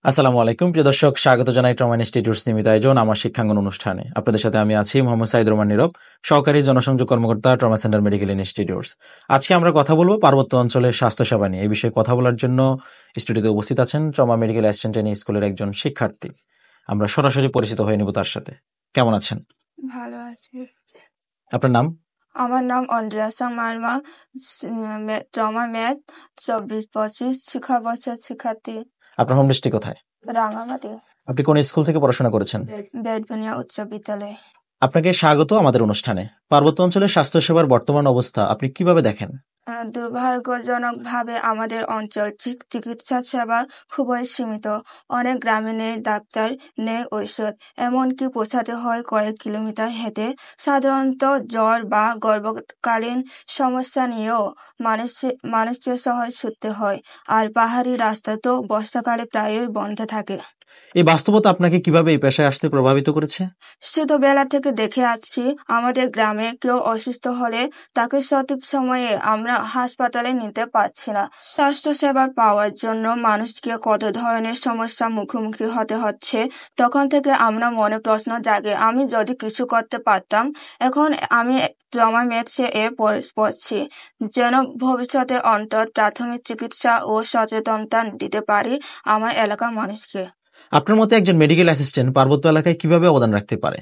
আসসালামু আলাইকুম প্রিয় দর্শক, স্বাগত জানাই ট্রমা ইনস্টিটিউটস নিয়মিত আয়োজন আমার শিক্ষাঙ্গন অনুষ্ঠানে। আপনাদের সাথে আমি আছি মোহাম্মদ সাইদুর রহমান নীরব, সহকারী জনসংযোগ কর্মকর্তা, ট্রমা সেন্টার মেডিকেল ইনস্টিটিউটস। আজকে আমরা কথা বলবো পার্বত্য অঞ্চলের স্বাস্থ্যসেবা নিয়ে। এই বিষয়ে কথা বলার জন্য স্টুডিওতে উপস্থিত আছেন ট্রমা মেডিকেল অ্যাসিস্ট্যান্ট ট্রেনিং স্কুলের একজন শিক্ষার্থী। আমরা সরাসরি পরিচিত হয়ে নেব তার সাথে। কেমন আছেন? ভালো আছি। আপনার নাম? আমার নাম অন্দ্রিয়া মার্মা, ট্রমা ম্যাথ 24-25 শিক্ষাবর্ষের শিক্ষার্থী, আপনার হোম ডিস্ট্রিক্ট কোথায়? রাঙামাটি, আপনি কোন স্কুল থেকে পড়াশোনা করেছেন? বেতবুনিয়া উচ্চ বিদ্যালয়। আপনাকে স্বাগত আমাদের অনুষ্ঠানে। পার্বত্য অঞ্চলের স্বাস্থ্যসেবার বর্তমান অবস্থা আপনি কিভাবে দেখেন? দুর্ভাগ্যজনকভাবে আমাদের অঞ্চল চিকিৎসা সেবা খুবই সীমিত। অনেক গ্রামে নেই ডাক্তার, নেই ঔষধ, এমনকি পৌঁছাতে হয় কয়েক কিলোমিটার হেঁটে। সাধারণত জ্বর বা গর্ভকালীন সমস্যা নিয়েও মানুষকে শহর ছুটতে হয়, আর পাহাড়ি রাস্তা তো বর্ষাকালে প্রায়ই বন্ধ থাকে। এই বাস্তবতা আপনাকে কিভাবে এই পেশায় আসতে প্রভাবিত করেছে? ছোটবেলা থেকে দেখে আসছি, আমাদের গ্রামে কেউ অসুস্থ হলে তাকে সঠিক সময়ে আমরা হাসপাতালে নিতে পারছি না। স্বাস্থ্যসেবা পাওয়ার জন্য মানুষকে কত ধরনের সমস্যার মুখোমুখি হতে হচ্ছে। তখন থেকে আমরা মনে প্রশ্ন জাগে, আমি যদি কিছু করতে পারতাম। এখন আমি ট্রমা ম্যাথসে পড়ছি, যেন ভবিষ্যতে অন্তত প্রাথমিক চিকিৎসা ও সচেতনতা দিতে পারি আমার এলাকার মানুষকে। আপনার মতে একজন মেডিকেল অ্যাসিস্ট্যান্ট পার্বত্য এলাকায় কিভাবে অবদান রাখতে পারে?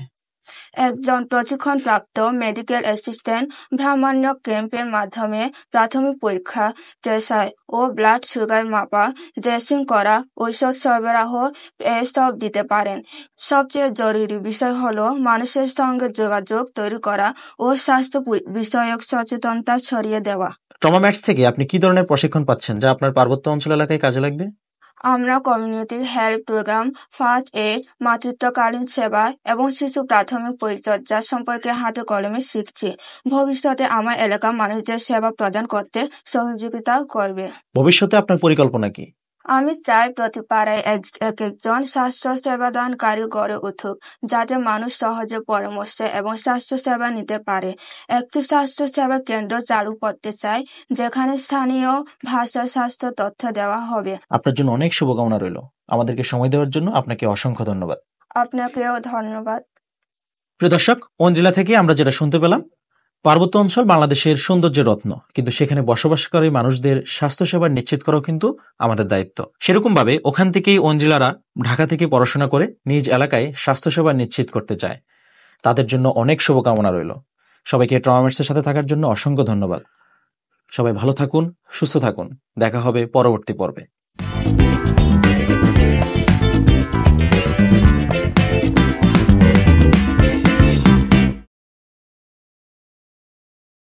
একজন প্রশিক্ষণপ্রাপ্ত মেডিকেল অ্যাসিস্ট্যান্ট ভ্রাম্যমাণ ক্যাম্পের মাধ্যমে প্রাথমিক পরীক্ষা, প্রেসার ও ব্লাড সুগার মাপা, ড্রেসিং করা, ঔষধ সরবরাহ এসব দিতে পারেন। সবচেয়ে জরুরি বিষয় হলো মানুষের সঙ্গে যোগাযোগ তৈরি করা ও স্বাস্থ্য বিষয়ক সচেতনতা ছড়িয়ে দেওয়া। ট্রমা ম্যাটস থেকে আপনি কি ধরনের প্রশিক্ষণ পাচ্ছেন যা আপনার পার্বত্য অঞ্চল এলাকায় কাজে লাগবে? আমরা community health program, first aid, মাতৃত্বকালীন সেবা এবং শিশু প্রাথমিক পরিচর্যা সম্পর্কে হাতে কলমে শিখছি। ভবিষ্যতে আমার এলাকার মানুষদের সেবা প্রদান করতে সহযোগিতা করবে। ভবিষ্যতে আপনার পরিকল্পনা কি? আমি চাই প্রতি পাড়ায় একজন স্বাস্থ্য সেবাদানকারী গড়ে উঠুক, যাতে মানুষ সহজে পরামর্শ এবং স্বাস্থ্য সেবা নিতে পারে। একটি স্বাস্থ্য সেবা কেন্দ্র চালু করতে চাই, যেখানে স্থানীয় ভাষায় স্বাস্থ্য তথ্য দেওয়া হবে। আপনার জন্য অনেক শুভকামনা রইল। আমাদেরকে সময় দেওয়ার জন্য আপনাকে অসংখ্য ধন্যবাদ। আপনাকেও ধন্যবাদ। প্রিয় দর্শক, জেলা থেকে আমরা যেটা শুনতে পেলাম, পার্বত্য অঞ্চল বাংলাদেশের সৌন্দর্যের রত্ন, কিন্তু সেখানে বসবাসকারী মানুষদের স্বাস্থ্যসেবা নিশ্চিত করাও কিন্তু আমাদের দায়িত্ব। সেরকম ভাবে ওখান থেকেই অঞ্জিলারা ঢাকা থেকে পড়াশোনা করে নিজ এলাকায় স্বাস্থ্যসেবা নিশ্চিত করতে চায়। তাদের জন্য অনেক শুভকামনা রইল। সবাইকে ট্রমা ম্যাটসের সাথে থাকার জন্য অসংখ্য ধন্যবাদ। সবাই ভালো থাকুন, সুস্থ থাকুন। দেখা হবে পরবর্তী পর্বে।